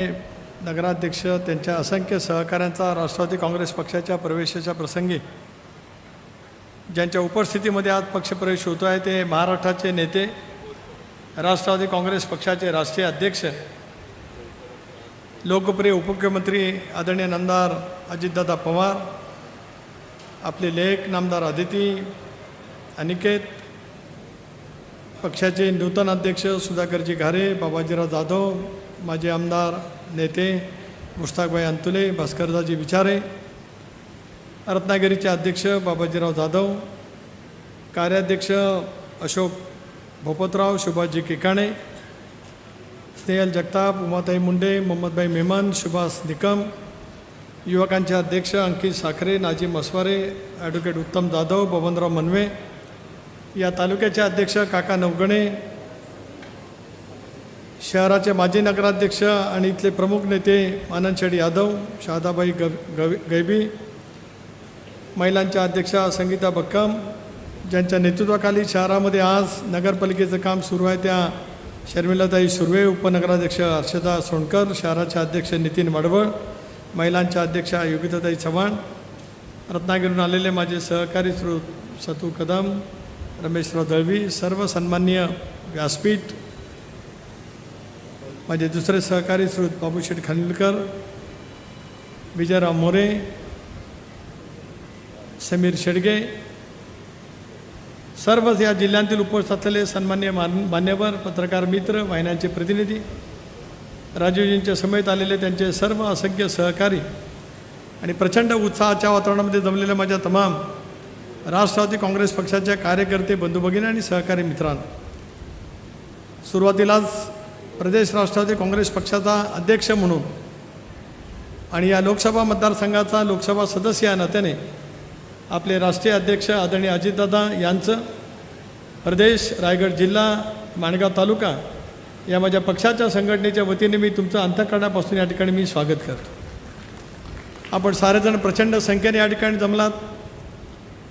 नगराध्यक्ष त्यांच्या असंख्य सहकाऱ्यांचा राष्ट्रवादी काँग्रेस पक्षाच्या प्रवेशाच्या प्रसंगी ज्यांच्या उपस्थितीमध्ये आज पक्षप्रवेश होतो आहे ते महाराष्ट्राचे नेते, राष्ट्रवादी काँग्रेस पक्षाचे राष्ट्रीय अध्यक्ष, लोकप्रिय उपमुख्यमंत्री आदरणीय नामदार अजितदादा पवार, आपले लेख नामदार आदिती अनिकेत, पक्षाचे नूतन अध्यक्ष सुधाकरजी घारे, बाबाजीराव जाधव, माजी आमदार नेते मुश्ताकभाई अंतुले, भास्करदाजी विचारे, रत्नागिरीचे अध्यक्ष बाबाजीराव जाधव, कार्याध्यक्ष अशोक भोपतराव, सुभाषजी केकाणे, स्नेहल जगताप, उमाताई मुंडे, मोहम्मदभाई मेमन, सुभाष निकम, युवकांचे अध्यक्ष अंकित साखरे, नाजिम अस्वारे, ॲडव्होकेट उत्तम जाधव, बबनराव मनवे, या तालुक्याचे अध्यक्ष काका नवगणे, शहराचे माजी नगराध्यक्ष आणि इथले प्रमुख नेते आनंद शेठ यादव, शहादाबाई गैबी, महिलांच्या अध्यक्षा संगीता बक्कम, ज्यांच्या नेतृत्वाखाली शहरामध्ये आज नगरपालिकेचं काम सुरू आहे त्या शर्मिलाताई सुर्वे, उपनगराध्यक्ष हर्षदा सोनकर, शहराचे अध्यक्ष नितीन वाडवळ, महिलांच्या अध्यक्षा योगिताताई चव्हाण, रत्नागिरीहून आलेले माझे सहकारी सतू कदम, रमेशराव दळवी, सर्व सन्माननीय व्यासपीठ, माझे दुसरे सहकारी श्रीयुत बाबूशेठ खानविलकर, विजयराव मोरे, समीर शेडगे, सर्वच या जिल्ह्यातील उपस्थित असलेले सन्माननीय मान्यवर, पत्रकार मित्र, वाहिन्यांचे प्रतिनिधी, राजीवजींच्या समेत आलेले त्यांचे सर्व असंख्य सहकारी आणि प्रचंड उत्साहाच्या वातावरणामध्ये जमलेल्या माझ्या तमाम राष्ट्रवादी काँग्रेस पक्षाच्या कार्यकर्ते, बंधू भगिनी आणि सहकारी मित्रांनो, सुरुवातीलाच प्रदेश राष्ट्रवादी काँग्रेस पक्षाचा अध्यक्ष म्हणून आणि या लोकसभा मतदारसंघाचा लोकसभा सदस्य या नात्याने आपले राष्ट्रीय अध्यक्ष आदरणीय अजितदादा यांचं प्रदेश, रायगड जिल्हा, माणगाव तालुका या माझ्या पक्षाच्या संघटनेच्या वतीने मी तुमचं अंतःकरणापासून या ठिकाणी मी स्वागत करतो. आपण सारेजण प्रचंड संख्येने या ठिकाणी जमलात.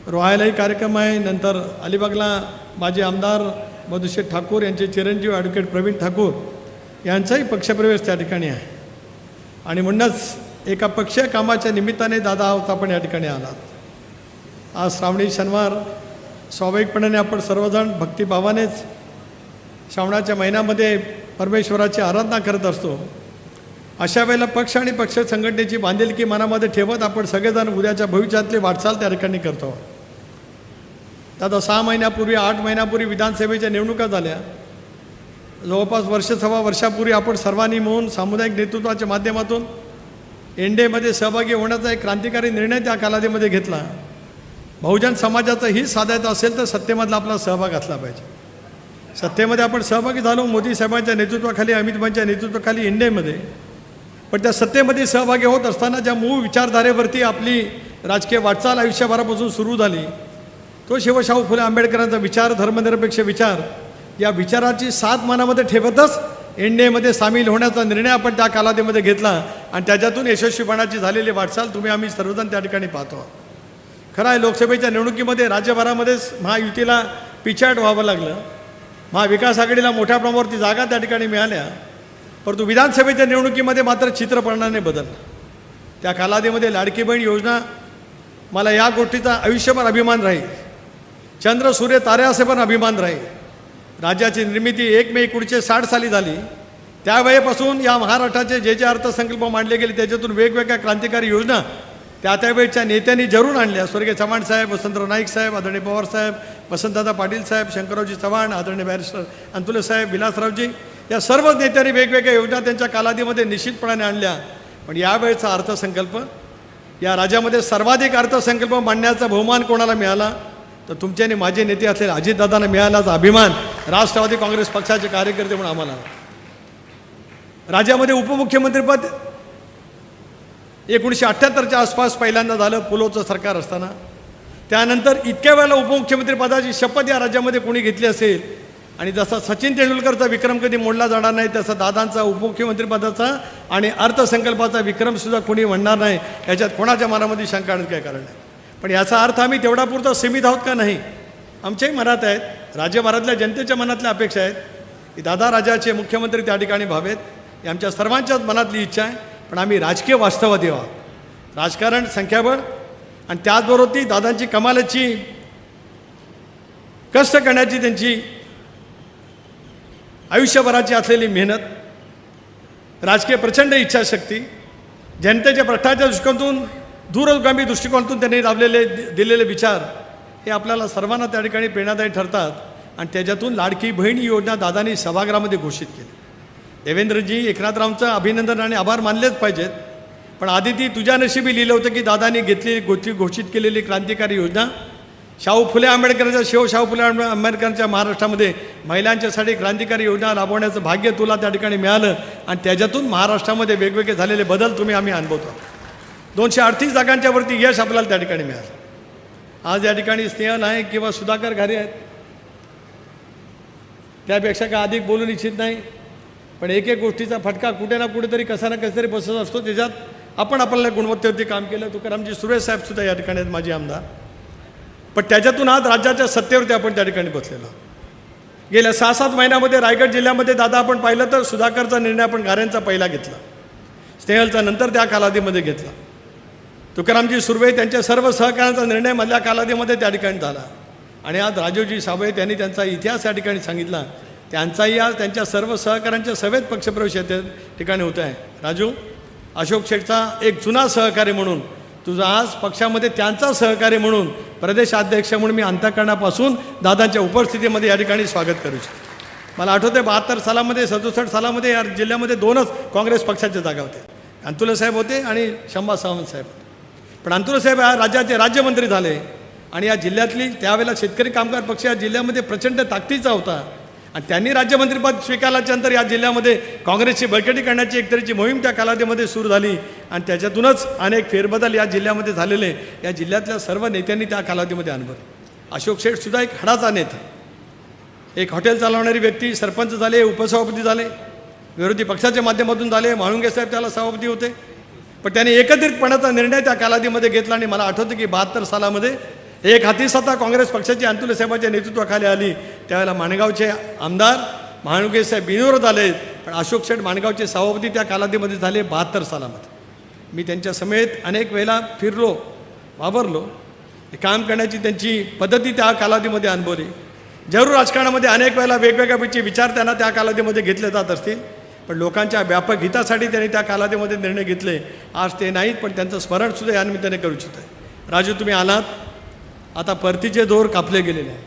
रोहायलाही कार्यक्रम आहे. नंतर अलिबागला माजी आमदार मधुशेठ ठाकूर यांचे चिरंजीव ॲडव्होकेट प्रवीण ठाकूर यांचाही पक्षप्रवेश त्या ठिकाणी आहे आणि म्हणूनच एका पक्षीय कामाच्या निमित्ताने दादा आहोत आपण या ठिकाणी आलात. आज श्रावणी शनिवार, स्वाभाविकपणाने आपण सर्वजण भक्तिभावानेच श्रावणाच्या महिन्यामध्ये परमेश्वराची आराधना करत असतो. अशा वेळेला पक्ष आणि पक्ष संघटनेची बांधिलकी मनामध्ये ठेवत आपण सगळेजण उद्याच्या भविष्यातली वाटचाल त्या ठिकाणी करतो. आता 6 महिन्यापूर्वी 8 महिन्यापूर्वी विधानसभेच्या निवडणुका झाल्या. जवळपास सव्वा वर्षापूर्वी आपण सर्वांनी मिळून सामुदायिक नेतृत्वाच्या माध्यमातून एनडीएमध्ये सहभागी होण्याचा एक क्रांतिकारी निर्णय त्या कालावधीमध्ये घेतला. बहुजन समाजाचं ही साधायचं असेल तर सत्तेमधला आपला सहभाग असला पाहिजे. सत्तेमध्ये आपण सहभागी झालो मोदी साहेबांच्या नेतृत्वाखाली, अमित भाईंच्या नेतृत्वाखाली एनडीएमध्ये. पण त्या सत्तेमध्ये सहभागी होत असताना ज्या मूळ विचारधारेवरती आपली राजकीय वाटचाल आयुष्यभरापासून सुरू झाली तो शिवशाहू फुले आंबेडकरांचा विचार, धर्मनिरपेक्ष विचार, या विचाराची साथ मनामध्ये ठेवतच एनडीएमध्ये सामील होण्याचा निर्णय आपण त्या कालावधीमध्ये घेतला आणि त्याच्यातून यशस्वीपणाची झालेली वाटचाल आम्ही सर्वजण त्या ठिकाणी पाहतो. खरं आहे, लोकसभेच्या निवडणुकीमध्ये राज्यभरामध्येच महायुतीला पिछाट व्हावं लागलं. महाविकास आघाडीला मोठ्या प्रमाणावरती जागा त्या ठिकाणी मिळाल्या, परंतु विधानसभेच्या निवडणुकीमध्ये मात्र चित्रपणाने बदललं. त्या कालावधीमध्ये लाडकी बहीण योजना, मला या गोष्टीचा आयुष्यभर अभिमान राहील. चंद्र सूर्य तारे असे पण अभिमान राहील. राज्याची निर्मिती 1 मे 1960 साली झाली. त्यावेळेपासून या महाराष्ट्राचे जे अर्थसंकल्प मांडले गेले त्याच्यातून वेगवेगळ्या क्रांतिकारी योजना त्यावेळेच्या नेत्यांनी जरूर आणल्या. स्वर्गीय चव्हाण साहेब, वसंतराव नाईक साहेब, आदरणीय पवार साहेब, वसंतदादा पाटील साहेब, शंकररावजी चव्हाण, आदरणीय बॅरिस्टर अंतुले साहेब, विलासरावजी, या सर्व नेत्यांनी वेगवेगळ्या योजना त्यांच्या कालावधीमध्ये निश्चितपणाने आणल्या. पण यावेळेचा अर्थसंकल्प, या राज्यामध्ये सर्वाधिक अर्थसंकल्प मांडण्याचा बहुमान कोणाला मिळाला तर तुमचे आणि माझे नेते असलेले अजितदादांना मिळाल्याचा अभिमान राष्ट्रवादी काँग्रेस पक्षाचे कार्यकर्ते म्हणून आम्हाला. राज्यामध्ये उपमुख्यमंत्रीपद 1978च्या आसपास पहिल्यांदा झालं पुलोचं सरकार असताना. त्यानंतर इतक्या वेळेला उपमुख्यमंत्रीपदाची शपथ या राज्यामध्ये कोणी घेतली असेल आणि जसा सचिन तेंडुलकरचा विक्रम कधी मोडला जाणार नाही तसा दादांचा उपमुख्यमंत्रीपदाचा आणि अर्थसंकल्पाचा विक्रमसुद्धा कोणी म्हणणार नाही. याच्यात कोणाच्या मनामध्ये शंका आणण्याचं काय कारण आहे. पण याचा अर्थ आम्ही तेवढापुरता सीमित आहोत का? नाही. आमच्याही मनात आहेत, राज्यभरातल्या जनतेच्या मनातल्या अपेक्षा आहेत की दादा राजाचे मुख्यमंत्री त्या ठिकाणी व्हावेत. ही आमच्या सर्वांच्याच मनातली इच्छा आहे. पण आम्ही राजकीय वास्तवात यावं. राजकारण, संख्याबळ आणि त्याचबरोबर ती दादांची कमालाची कष्ट करण्याची त्यांची आयुष्यभराची असलेली मेहनत, राजकीय प्रचंड इच्छाशक्ती, जनतेच्या प्रश्नाच्या दृष्टिकोनातून दूरगामी दृष्टिकोनातून त्यांनी दिलेले विचार हे आपल्याला सर्वांना त्या ठिकाणी प्रेरणादायी ठरतात. आणि त्याच्यातून लाडकी बहीण योजना दादांनी सभागृहामध्ये घोषित केली. देवेंद्रजी, एकनाथरावांचं अभिनंदन आणि आभार मानलेच पाहिजेत. पण आदिती, तुझ्या नशिबी लिहिलं होतं की दादांनी घेतलेली घोषित केलेली क्रांतिकारी योजना शाहू फुले आंबेडकरांच्या शाहू फुले आंबेडकरांच्या महाराष्ट्रामध्ये महिलांच्यासाठी क्रांतिकारी योजना राबवण्याचं भाग्य तुला त्या ठिकाणी मिळालं. आणि त्याच्यातून महाराष्ट्रामध्ये वेगवेगळे झालेले बदल आम्ही अनुभवतो. 238 जागांच्या वरती यश आपल्याला त्या ठिकाणी मिळालं. आज या ठिकाणी स्नेहल आहे किंवा सुधाकर घारे आहेत, त्यापेक्षा काय अधिक बोलू इच्छित नाही. पण एक एक गोष्टीचा फटका कुठे ना कुठेतरी कसा ना कसा तरी बसत असतो. त्याच्यात आपण आपल्याला गुणवत्तेवरती काम केलं. तुकारामजी सुरेश साहेबसुद्धा या ठिकाणी आहेत, माझे आमदार. पण त्याच्यातून आज राज्याच्या सत्तेवरती आपण त्या ठिकाणी बसलेलो. गेल्या 6-7 महिन्यामध्ये रायगड जिल्ह्यामध्ये दादा आपण पाहिलं तर सुधाकरचा निर्णय आपण घाऱ्यांचा पहिला घेतला, स्नेहलचा नंतर त्या कालावधीमध्ये घेतला. तुकारामजी सुर्वे त्यांच्या सर्व सहकार्यांचा निर्णय मधल्या कालावधीमध्ये त्या ठिकाणी झाला. आणि आज राजूजी साबळे त्यांनी त्यांचा इतिहास या ठिकाणी सांगितला. त्यांचाही आज त्यांच्या सर्व सहकाऱ्यांच्या सभेत पक्षप्रवेश या ठिकाणी होत आहे. राजू, अशोक शेठचा एक जुना सहकारी म्हणून तुझा आज पक्षामध्ये त्यांचा सहकारी म्हणून प्रदेशाध्यक्ष म्हणून मी अंतःकरणापासून दादांच्या उपस्थितीमध्ये या ठिकाणी स्वागत करू इच्छितो. मला आठवते 72 सालामध्ये 67 सालामध्ये या जिल्ह्यामध्ये 2च काँग्रेस पक्षाच्या जागा होत्या. अंतुले साहेब होते आणि शंभा सावंत साहेब. पण अंतुले साहेब या राज्याचे राज्यमंत्री झाले. आणि या जिल्ह्यातली त्यावेळेला शेतकरी कामगार पक्ष या जिल्ह्यामध्ये प्रचंड ताकदीचा होता. आणि त्यांनी राज्यमंत्रीपद स्वीकारल्याच्यानंतर या जिल्ह्यामध्ये काँग्रेसची बळकटी करण्याची एक तऱ्हेची मोहीम त्या कालावधीमध्ये सुरू झाली. आणि त्याच्यातूनच अनेक फेरबदल या जिल्ह्यामध्ये झालेले या जिल्ह्यातल्या सर्व नेत्यांनी त्या कालावधीमध्ये अनुभवले. अशोक शेठसुद्धा एक हाडाचा नेता, एक हॉटेल चालवणारी व्यक्ती, सरपंच झाले, उपसभापती झाले, विरोधी पक्षाच्या माध्यमातून झाले. म्हाळुंगे साहेब त्याला सभापती होते. पण त्यांनी एकत्रितपणाचा निर्णय त्या कालावधीमध्ये घेतला. आणि मला आठवतं की 72 सालामध्ये एक हाती सत्ता काँग्रेस पक्षाची अंतुले साहेबांच्या नेतृत्वाखाली आली. त्यावेळेला माणगावचे आमदार म्हाळुंगे साहेब बिनविरोध आले. पण अशोक शेठ माणगावचे सभापती त्या कालावधीमध्ये झाले 72 सालामध्ये. मी त्यांच्या समेत अनेक वेळेला फिरलो, वावरलो. काम करण्याची त्यांची पद्धती त्या कालावधीमध्ये अनुभवली. जरूर राजकारणामध्ये अनेक वेळेला वेगवेगळ्या विचार त्यांना त्या कालावधीमध्ये घेतले जात असतील. पण लोकांच्या व्यापक हितासाठी त्यांनी त्या कालावधीमध्ये निर्णय घेतले. आज ते नाहीत, पण त्यांचं स्मरणसुद्धा या निमित्ताने करू इच्छित आहे. राजू, तुम्ही आलात, आता परतीचे दोर कापले गेलेले आहे.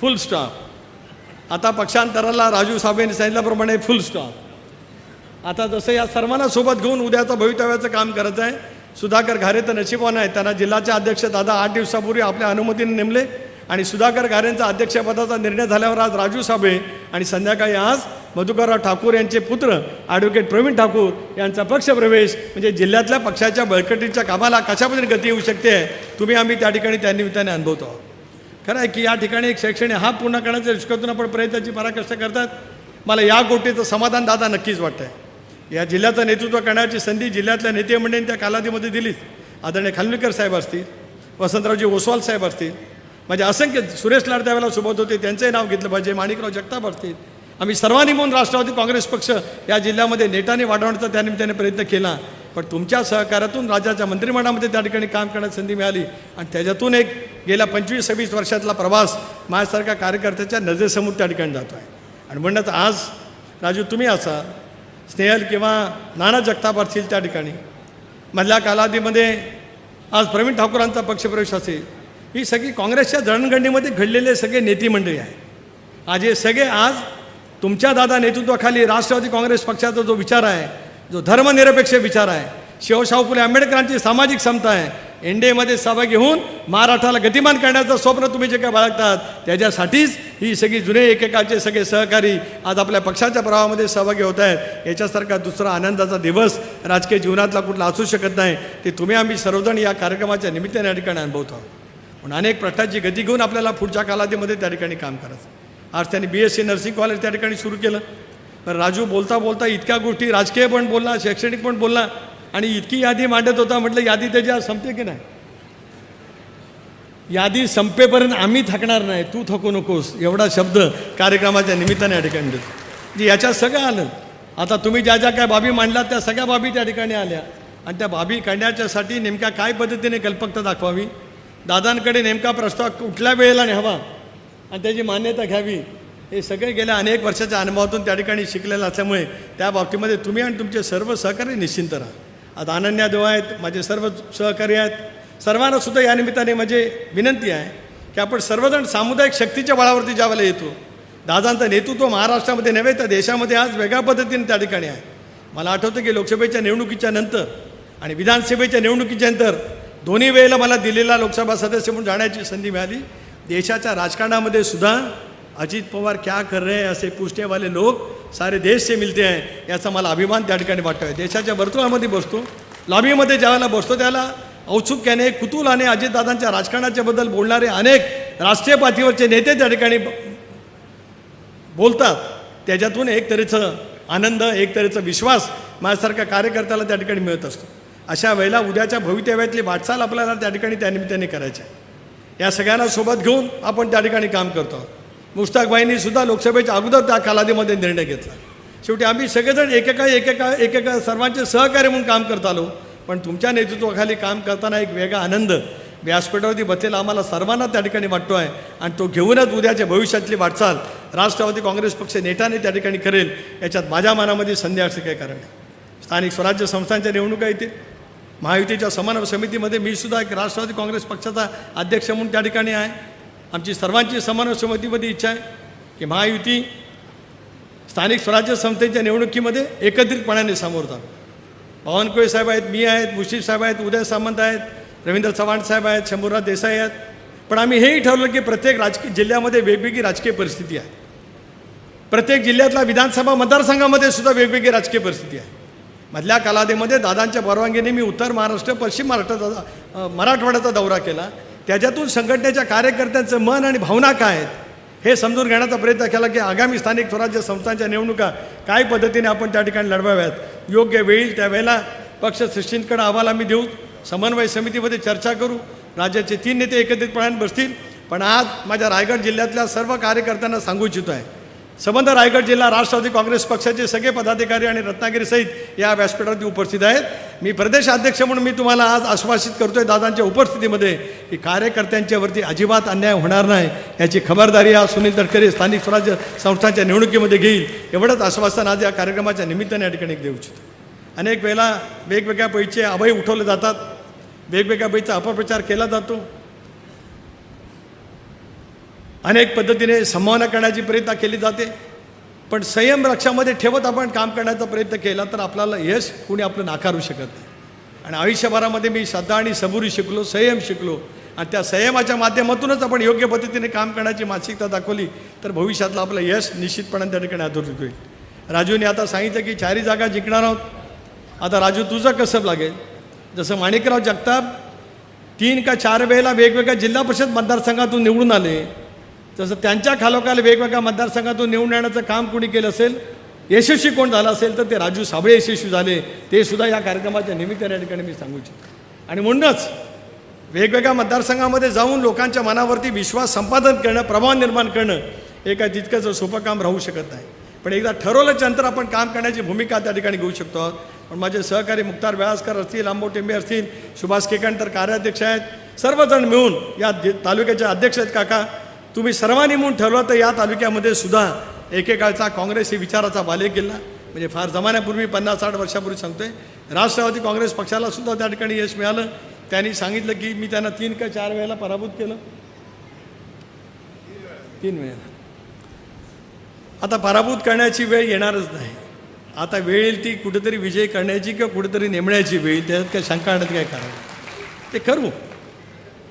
फुल स्टॉप. आता पक्षांतराला राजू साहेबांनी सांगितल्याप्रमाणे फुल स्टॉप. आता जसं या सर्वांना सोबत घेऊन उद्याचं भवितव्याचं काम करायचं आहे. सुधाकर घारे तर नशीबवान आहेत, त्यांना जिल्ह्याचे अध्यक्ष दादा 8 दिवसापूर्वी आपल्या अनुमतीने नेमले. आणि सुधाकर घारेंचा अध्यक्षपदाचा निर्णय झाल्यावर आज राजू साबळे आणि संध्याकाळी आज मधुकरराव ठाकूर यांचे पुत्र ॲडव्होकेट प्रवीण ठाकूर यांचा पक्षप्रवेश, म्हणजे जिल्ह्यातल्या पक्षाच्या बळकटीच्या कामाला कशा पद्धतीने गती येऊ शकते तुम्ही आम्ही त्या ठिकाणी त्या निमित्ताने अनुभवतो आहोत. खरं आहे की या ठिकाणी एक शैक्षणिक हा पूर्ण करण्याच्या दृष्टीकोनातून आपण प्रयत्नाची पराकाष्ठा करतात. मला या गोष्टीचं समाधान दादा नक्कीच वाटतं आहे. या जिल्ह्याचं नेतृत्व करण्याची संधी जिल्ह्यातल्या नेते मंडळींनी त्या कालावधीमध्ये दिलीच. आदरणीय खानविलकर साहेब असतील, वसंतरावजी ओसवाल साहेब असतील, माझे असंख्य सुरेश लाड त्यावेळेला सोबत होते, त्यांचंही नाव घेतलं पाहिजे, माणिकराव जगताप असतील. आम्ही सर्वांनी म्हणून राष्ट्रवादी काँग्रेस पक्ष या जिल्ह्यामध्ये नेटाने वाढवण्याचा त्यानिमित्ताने प्रयत्न केला. पण तुमच्या सहकार्यातून राज्याच्या मंत्रिमंडळामध्ये त्या ठिकाणी काम करण्याची संधी मिळाली. आणि त्याच्यातून एक गेल्या 25-26 वर्षातला प्रवास माझ्यासारख्या कार्यकर्त्याच्या नजरेसमोर त्या ठिकाणी जातो आहे. आणि म्हणूनच आज राजू तुम्ही असा, स्नेहल किंवा नाना जगताप असतील त्या ठिकाणी, मधल्या कालावधीमध्ये आज प्रवीण ठाकूरांचा पक्षप्रवेश असेल, ही सगळी काँग्रेसच्या जडणघडणीमध्ये घडलेले सगळे नेते मंडळी आहे. आज हे सगळे आज तुमच्या दादा नेतृत्वाखाली राष्ट्रवादी काँग्रेस पक्षाचा जो विचार आहे, जो धर्मनिरपेक्ष विचार आहे, शाहू फुले आंबेडकरांची सामाजिक समता आहे, एनडीएमध्ये सहभागी होऊन महाराष्ट्राला गतिमान करण्याचं स्वप्न तुम्ही जे काय बाळगतात, त्याच्यासाठीच ही सगळी जुने एकेकाचे सगळे सहकारी आज आपल्या पक्षाच्या प्रवाहामध्ये सहभागी होत आहेत. याच्यासारखा दुसरा आनंदाचा दिवस राजकीय जीवनातला कुठला असू शकत नाही. ते तुम्ही आम्ही सर्वजण या कार्यक्रमाच्या निमित्ताने या ठिकाणी अनुभवतो आहोत. पण अनेक प्रश्नाची गती घेऊन आपल्याला पुढच्या कालावधीमध्ये त्या ठिकाणी काम करायचं. आज त्यांनी BSc नर्सिंग कॉलेज त्या ठिकाणी सुरू केलं. तर राजू बोलता बोलता इतक्या गोष्टी, राजकीय पण बोलला, शैक्षणिक पण बोलला, आणि इतकी यादी मांडत होता. म्हटलं यादी त्याची आज संपते की नाही? यादी संपेपर्यंत आम्ही थकणार नाही, तू थकू नकोस, एवढा शब्द कार्यक्रमाच्या निमित्ताने या ठिकाणी देतो. जे याच्यात सगळं आलं. आता तुम्ही ज्या ज्या काय बाबी मांडलात त्या सगळ्या बाबी त्या ठिकाणी आल्या आणि त्या बाबी काढण्याच्यासाठी नेमक्या काय पद्धतीने कल्पकता दाखवावी, दादांकडे नेमका प्रस्ताव कुठल्या वेळेला न्यावा आणि त्याची मान्यता घ्यावी, हे सगळे गेल्या अनेक वर्षाच्या अनुभवातून त्या ठिकाणी शिकलेलं असल्यामुळे त्या बाबतीमध्ये तुम्ही आणि तुमचे सर्व सहकारी निश्चिंत राहा. आता अनन्या देव आहेत, माझे सर्व सहकारी आहेत, सर्वांनासुद्धा या निमित्ताने माझी विनंती आहे की आपण सर्वजण सामुदायिक शक्तीच्या बळावरती ज्यावेळेला येतो, दादांचं नेतृत्व महाराष्ट्रामध्ये नव्हे तर देशामध्ये आज वेगळ्या पद्धतीने त्या ठिकाणी आहे. मला आठवतं की लोकसभेच्या निवडणुकीच्या नंतर आणि विधानसभेच्या निवडणुकीच्या नंतर दोन्ही वेळेला मला दिल्लीला लोकसभा सदस्य म्हणून जाण्याची संधी मिळाली. देशाच्या राजकारणामध्ये सुद्धा अजित पवार क्या कर रहे हैं असे पूछने वाले लोक सारे देश से मिलते हैं, याचा मला अभिमान त्या ठिकाणी वाटतो आहे. देशाच्या वर्तुळामध्ये बसतो, लॉबीमध्ये ज्यावेळेला बसतो त्याला औत्सुक्याने कुतूहलाने अजितदादांच्या राजकारणाच्याबद्दल बोलणारे अनेक राष्ट्रीय पातळीवरचे नेते त्या ठिकाणी बोलतात. त्याच्यातून एक तऱ्हेचं आनंद, एक तऱ्हेचा विश्वास माझ्यासारख्या कार्यकर्त्याला त्या ठिकाणी मिळत असतो. अशा वेळेला उद्याच्या भवितव्यातली वाटचाल आपल्याला त्या ठिकाणी त्यानिमित्ताने करायची आहे. या सगळ्यांना सोबत घेऊन आपण त्या ठिकाणी काम करतो आहोत. मुश्ताकबाईंनी सुद्धा लोकसभेच्या अगोदर त्या कालावधीमध्ये निर्णय घेतला. शेवटी आम्ही सगळेजण एकेका सर्वांचे सहकार्य म्हणून काम करत आलो. पण तुमच्या नेतृत्वाखाली काम करताना एक वेगळा आनंद व्यासपीठावरती बसलेला आम्हाला सर्वांना त्या ठिकाणी वाटतो आहे आणि तो घेऊनच उद्याच्या भविष्यातली वाटचाल राष्ट्रवादी काँग्रेस पक्ष नेटाने त्या ठिकाणी करेल, याच्यात माझ्या मनामध्ये संदेह असं काही कारण नाही. स्थानिक स्वराज्य संस्थांच्या निवडणुका येतील. महायुतीच्या समन्वय समितीमध्ये मी सुद्धा एक राष्ट्रवादी काँग्रेस पक्षाचा अध्यक्ष म्हणून त्या ठिकाणी आहे. आमची सर्वांची समन्वय समितीमध्ये इच्छा आहे की महायुती स्थानिक स्वराज्य संस्थेच्या निवडणुकीमध्ये एकत्रितपणाने सामोरं जावं. बावनकुळे साहेब आहेत, मी आहेत, मुश्रीफ साहेब आहेत, उदय सामंत आहेत, रवींद्र चव्हाण साहेब आहेत, शंभूराज देसाई आहेत. पण आम्ही हेही ठरवलं की प्रत्येक राजकीय जिल्ह्यामध्ये वेगवेगळी राजकीय परिस्थिती आहे. प्रत्येक जिल्ह्यातल्या विधानसभा मतदारसंघामध्ये सुद्धा वेगवेगळी राजकीय परिस्थिती आहे. मधल्या कालावधीमध्ये दादांच्या परवानगीने मी उत्तर महाराष्ट्र, पश्चिम महाराष्ट्राचा मराठवाड्याचा दौरा केला. त्याच्यातून संघटनेच्या कार्यकर्त्यांचं मन आणि भावना काय आहेत हे समजून घेण्याचा प्रयत्न केला की आगामी स्थानिक स्वराज्य संस्थांच्या निवडणुका काय पद्धतीने आपण त्या ठिकाणी लढवाव्यात. योग्य वेळी त्यावेळेला पक्षश्रेष्ठींकडे अहवाल आम्ही देऊ, समन्वय समितीमध्ये चर्चा करू, राज्याचे 3 नेते एकत्रितपणाने बसतील. पण आज माझ्या रायगड जिल्ह्यातल्या सर्व कार्यकर्त्यांना सांगू इच्छितो आहे, संबंध रायगड जिल्हा राष्ट्रवादी काँग्रेस पक्षाचे सगळे पदाधिकारी आणि रत्नागिरीसहित या व्यासपीठावरती उपस्थित आहेत. मी प्रदेशाध्यक्ष म्हणून मी तुम्हाला आज आश्वासित करतोय दादांच्या उपस्थितीमध्ये की कार्यकर्त्यांच्यावरती अजिबात अन्याय होणार नाही, याची खबरदारी आज सुनील तटकरे स्थानिक स्वराज्य संस्थांच्या निवडणुकीमध्ये घेईल. एवढंच आश्वासन आज या कार्यक्रमाच्या निमित्ताने या ठिकाणी देऊ इच्छितो. अनेक वेळेला वेगवेगळ्या पैचे अभय उठवले जातात, वेगवेगळ्या पैचा अपप्रचार केला जातो, अनेक पद्धतीने संभावना करण्याची प्रयत्न केली जाते. पण संयम रक्षामध्ये ठेवत आपण काम करण्याचा प्रयत्न केला तर आपल्याला यश कोणी आपलं नाकारू शकत नाही. आणि आयुष्यभरामध्ये मी श्रद्धा आणि सबुरी शिकलो, संयम शिकलो आणि त्या संयमाच्या माध्यमातूनच आपण योग्य पद्धतीने काम करण्याची मानसिकता दाखवली तर भविष्यातलं आपलं यश निश्चितपणे त्या ठिकाणी अधोरेखित होईल. राजूने आता सांगितलं की 4 जागा जिंकणार आहोत. आता राजू तुझं कसं लागेल, जसं माणिकराव जगताप 3 का 4 वेळेला वेगवेगळ्या जिल्हा परिषद मतदारसंघातून निवडून आले, तसं त्यांच्या खालोखाल वेगवेगळ्या मतदारसंघातून निवडून येण्याचं काम कोणी केलं असेल, यशस्वी कोण झालं असेल तर ते राजू साबळे यशस्वी झाले. ते सुद्धा या कार्यक्रमाच्या निमित्ताने या ठिकाणी मी सांगू इच्छितो. आणि म्हणूनच वेगवेगळ्या मतदारसंघामध्ये जाऊन लोकांच्या मनावरती विश्वास संपादन करणं, प्रभाव निर्माण करणं हे काय तितकंच सोपं काम राहू शकत नाही. पण एकदा ठरवल्याच्या नंतर आपण काम करण्याची भूमिका त्या ठिकाणी घेऊ शकतो आहोत. पण माझे सहकारी मुक्तार व्यासकर असतील, आंबो टेंबे असतील, सुभाष केकांत तर कार्याध्यक्ष आहेत, सर्वजण मिळून या तालुक्याचे अध्यक्ष आहेत. काका तुम्ही सर्वांनी म्हणून ठरवलं तर या तालुक्यामध्ये सुद्धा एकेकाळचा काँग्रेस ही विचाराचा बालेकिल्ला, म्हणजे फार जमान्यापूर्वी 50-60 वर्षापूर्वी सांगतोय, राष्ट्रवादी काँग्रेस पक्षाला सुद्धा त्या ठिकाणी यश मिळालं. त्यांनी सांगितलं की मी त्यांना 3 का 4 वेळेला पराभूत केलं, 3 वेळेला. आता पराभूत करण्याची वेळ येणारच नाही. आता वेळ येईल ती कुठेतरी विजय करण्याची किंवा कुठेतरी नेमण्याची वेळ, त्याच्यात काय शंका आणण्यात काय कारण, ते करू.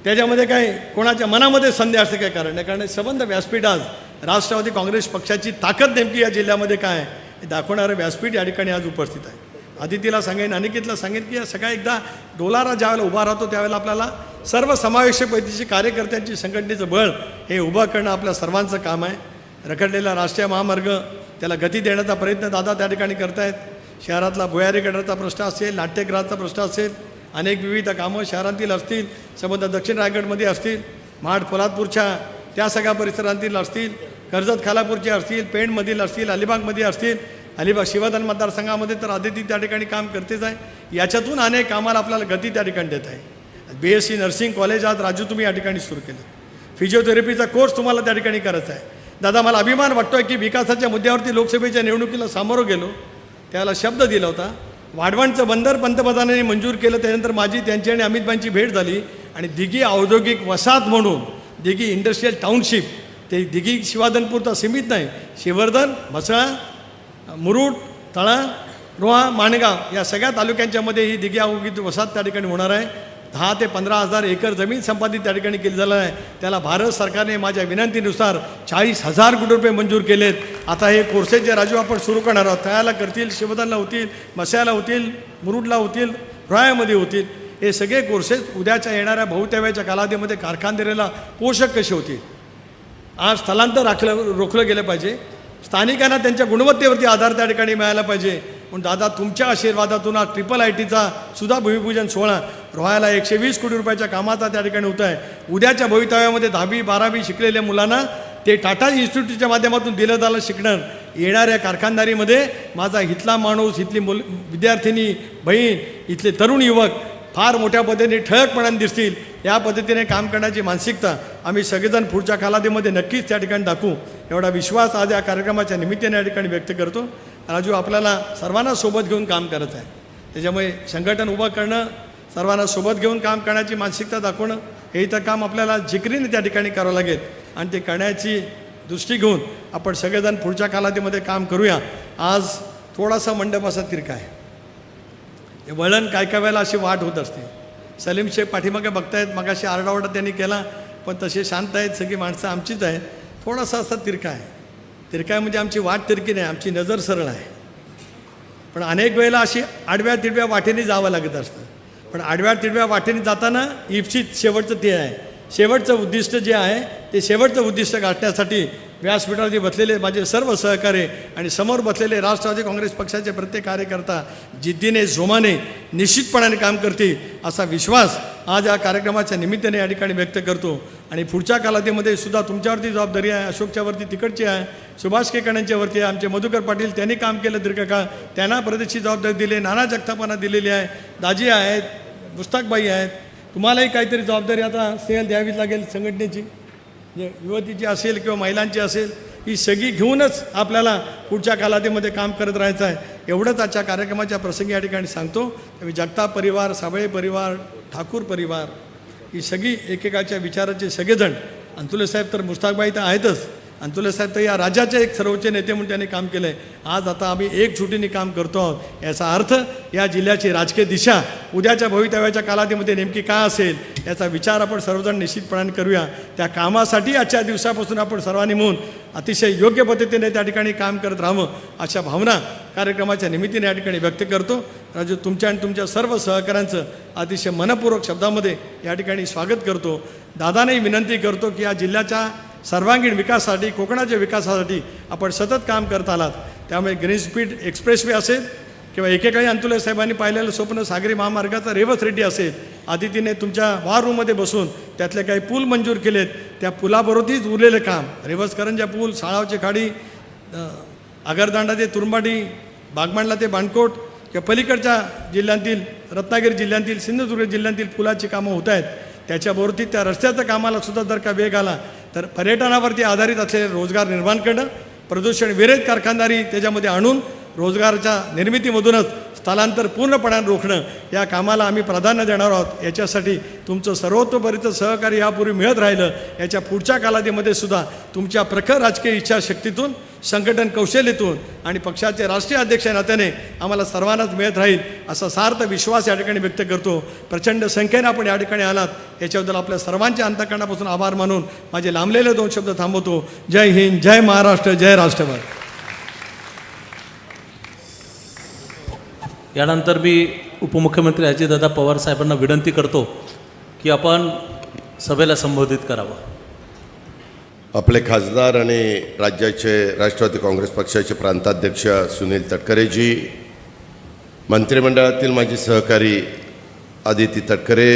त्याच्यामध्ये काय कोणाच्या मनामध्ये संदेह असं काय कारण नाही. कारण संबंध व्यासपीठ आज राष्ट्रवादी काँग्रेस पक्षाची ताकद नेमकी या जिल्ह्यामध्ये काय हे दाखवणारं व्यासपीठ या ठिकाणी आज उपस्थित आहे. आदितीला सांगेन, अनिकेतला सांगेन की सगळ्या एकदा डोलारा ज्यावेळेला उभा राहतो त्यावेळेला आपल्याला सर्व समावेशक पद्धतीची कार्यकर्त्यांची संघटनेचं बळ हे उभं करणं आपल्या सर्वांचं काम आहे. रखडलेला राष्ट्रीय महामार्ग त्याला गती देण्याचा प्रयत्न दादा त्या ठिकाणी करतायत. शहरातला भुयारी गटाराचा प्रश्न असेल, नाट्यगृहाचा प्रश्न असेल, अनेक विविध कामं शहरातील असतील, संबंध दक्षिण रायगडमध्ये असतील, महाड पोलादपूरच्या त्या सगळ्या परिसरातील असतील, कर्जत खालापूरचे असतील, पेणमधील असतील, अलिबागमध्ये असतील, अलिबाग शिवधन मतदारसंघामध्ये तर आदिती त्या ठिकाणी काम करतेच आहे. याच्यातून अनेक कामाला आपल्याला गती त्या ठिकाणी देत आहे. BSc नर्सिंग कॉलेज आज राजू तुम्ही या ठिकाणी सुरू केलं. फिजिओथेरपीचा कोर्स तुम्हाला त्या ठिकाणी करायचा आहे. दादा मला अभिमान वाटतो आहे की विकासाच्या मुद्द्यावरती लोकसभेच्या निवडणुकीला सामोरं गेलो, त्याला शब्द दिला होता. वाढवणचं बंदर पंतप्रधानांनी मंजूर केलं, त्यानंतर माझी त्यांची आणि अमितभाईंची भेट झाली आणि दिघी औद्योगिक वसाहत म्हणून दिघी इंडस्ट्रीयल टाउनशिप, ते दिघी शिवाधनपूरचा सीमित नाही, शिवर्धन, म्हसळा, मुरुड, तळा, रोहा, माणगाव या सगळ्या तालुक्यांच्यामध्ये ही दिघी औद्योगिक वसाहत त्या ठिकाणी होणार आहे. 10 ते 15,000 एकर जमीन संपादित त्या ठिकाणी केली झालं आहे. त्याला भारत सरकारने माझ्या विनंतीनुसार 40,000 कोटी रुपये मंजूर केलेत. आता हे कोर्सेस जे राजू आपण सुरू करणार आहोत, तळ्याला करतील, शिवधनला होतील, मस्याला होतील, मुरुडला होतील, रोह्यामध्ये होतील. हे सगळे कोर्सेस उद्याच्या येणाऱ्या बहुतेव्याच्या कालावधीमध्ये कारखानदारीला पोषक कसे होतील. आज स्थलांतर रोखलं गेलं पाहिजे. स्थानिकांना त्यांच्या गुणवत्तेवरती आधार त्या ठिकाणी मिळाला पाहिजे. पण दादा तुमच्या आशीर्वादातून आज IIITचा सुद्धा भूमिपूजन सोहळा रोह्याला 120 कोटी रुपयाच्या कामाचा त्या ठिकाणी होत आहे. उद्याच्या भवितव्यामध्ये 10वी 12वी शिकलेल्या मुलांना ते टाटा इन्स्टिट्यूटच्या माध्यमातून दिलं झालं शिकणार. येणाऱ्या कारखानदारीमध्ये माझा इथला माणूस, इथली विद्यार्थिनी बहीण, इथले तरुण युवक फार मोठ्या पद्धतीने ठळकपणाने दिसतील. या पद्धतीने काम करण्याची मानसिकता आम्ही सगळेजण पुढच्या कालावधीमध्ये नक्कीच त्या ठिकाणी दाखवू, एवढा विश्वास आज या कार्यक्रमाच्या निमित्ताने या ठिकाणी व्यक्त करतो. राजू आपल्याला सर्वांना सोबत घेऊन काम करत आहे. त्याच्यामुळे संघटन उभं करणं, सर्वांना सोबत घेऊन काम करण्याची मानसिकता दाखवणं हे इथं काम आपल्याला जिकरीने त्या ठिकाणी करावं लागेल. आणि ते करण्याची दृष्टी घेऊन आपण सगळेजण पुढच्या कालावधीमध्ये काम करूया. आज थोडासा मंडप असा तिरका आहे. हे वळण काय काय वेळेला अशी वाट होत असते. सलीम शेख पाठीमागे बघतायत, मगाशी आरडाओरडा त्यांनी केला, पण तसे शांत आहेत, सगळी माणसं आमचीच आहेत. थोडासा असा तिरका आहे. तिरका आहे म्हणजे आमची वाट तिरकी नाही, आमची नजर सरळ आहे. पण अनेक वेळेला अशी आडव्या तिडव्या वाटेने जावं लागत असतं. पण आडव्या तिडव्या वाटेने जाताना इप्सित शेवटचं ते आहे. शेवटचं उद्दिष्ट जे आहे ते शेवटचं उद्दिष्ट गाठण्यासाठी व्यासपीठावरती बसलेले माझे सर्व सहकारी आणि समोर बसलेले राष्ट्रवादी काँग्रेस पक्षाचे प्रत्येक कार्यकर्ता जिद्दीने जोमाने निश्चितपणाने काम करतील असा विश्वास आज या कार्यक्रमाच्या निमित्ताने या ठिकाणी व्यक्त करतो. आणि पुढच्या कालावधीमध्ये सुद्धा तुमच्यावरती जबाबदारी आहे. अशोकच्यावरती तिकडची आहे, सुभाष केकाण्यांच्यावरती आहे, आमचे मधुकर पाटील त्यांनी काम केलं दीर्घकाळ, त्यांना प्रदेशची जबाबदारी दिली, नाना जगतापांना दिलेली आहे, दाजी आहेत, मुस्ताकबाई आहेत. तुम्हालाही काहीतरी जबाबदारी आता सेल द्यावीच लागेल संघटनेची, जे युवतीची असेल किंवा महिलांची असेल, ही सगळी घेऊनच आपल्याला पुढच्या कालावधीमध्ये काम करत राहायचं आहे. एवढंच आजच्या कार्यक्रमाच्या प्रसंगी या ठिकाणी सांगतो. जगताप परिवार, साबळे परिवार, ठाकूर परिवार ही सगळी एकेकाच्या विचाराचे सगळेजण, अंतुले साहेब तर मुस्ताकबाई तर आहेतच, अंतुले साहेब तर या राज्याचे एक सर्वोच्च नेते म्हणून त्यांनी काम केलं आहे. आज आता आम्ही एकजुटीने काम करतो आहोत. याचा अर्थ या जिल्ह्याची राजकीय दिशा उद्याच्या भवितव्याच्या कालावधीमध्ये नेमकी काय असेल याचा विचार आपण सर्वजण निश्चितपणाने करूया. त्या कामासाठी आजच्या दिवसापासून आपण सर्वांनी मिळून अतिशय योग्य पद्धतीने त्या ठिकाणी काम करत राहावं अशा भावना कार्यक्रमाच्या निमित्ताने या ठिकाणी व्यक्त करतो. राजू तुमच्या आणि तुमच्या सर्व सहकाऱ्यांचं अतिशय मनपूर्वक शब्दामध्ये या ठिकाणी स्वागत करतो. दादानेही विनंती करतो की या जिल्ह्याच्या सर्वांगीण विकासासाठी, कोकणाच्या विकासासाठी आपण सतत काम करत आलात. त्यामुळे ग्रीन स्पीड एक्सप्रेसवे असेल किंवा एकेकाळी अंतुले साहेबांनी पाहिलेलं स्वप्न सागरी महामार्गाचा रेवस रेड्डी असेल, आदितीने तुमच्या वॉर रूममध्ये बसून त्यातले काही पूल मंजूर केलेत. त्या पुलाबरोबरच उरलेलं काम रेवस करंजा पूल, साळावची खाडी, आगरदांडा ते तुरंबाडी, बागमांडला ते बाणकोट किंवा पलीकडच्या जिल्ह्यांतील रत्नागिरी जिल्ह्यांतील, सिंधुदुर्ग जिल्ह्यांतील पुलाची कामं होत आहेत. त्याच्याबरोबर त्या रस्त्याच्या कामाला सुद्धा जर का वेग आला तर पर्यटनावरती आधारित असलेले रोजगार निर्माण करणं, प्रदूषण विरहित कारखानदारी त्याच्यामध्ये आणून रोजगाराच्या निर्मितीमधूनच स्थलांतर पूर्णपणाने रोखणं या कामाला आम्ही प्राधान्य देणार आहोत. याच्यासाठी तुमचं सर्वतोपरीचं सहकार्य यापूर्वी मिळत राहिलं. याच्या पुढच्या कालावधीमध्ये सुद्धा तुमच्या प्रखर राजकीय इच्छाशक्तीतून, संघटन कौशल्यातून आणि पक्षाचे राष्ट्रीय अध्यक्ष नात्याने आम्हाला सर्वांनाच मिळत राहील असा सार्थ विश्वास या ठिकाणी व्यक्त करतो. प्रचंड संख्येने आपण या ठिकाणी आलात याच्याबद्दल आपल्या सर्वांच्या अंतःकरणापासून आभार मानून माझे लांबलेले 2 शब्द थांबवतो. जय हिंद, जय महाराष्ट्र, जय राष्ट्रवाद. यानंतर मी उपमुख्यमंत्री अजितदादा पवार साहेबांना विनंती करतो की आपण सभेला संबोधित करावं. आपले खासदार आणि राज्याचे राष्ट्रवादी काँग्रेस पक्षाचे प्रांताध्यक्ष सुनील तटकरेजी, मंत्रिमंडळातील माझे सहकारी आदिती तटकरे,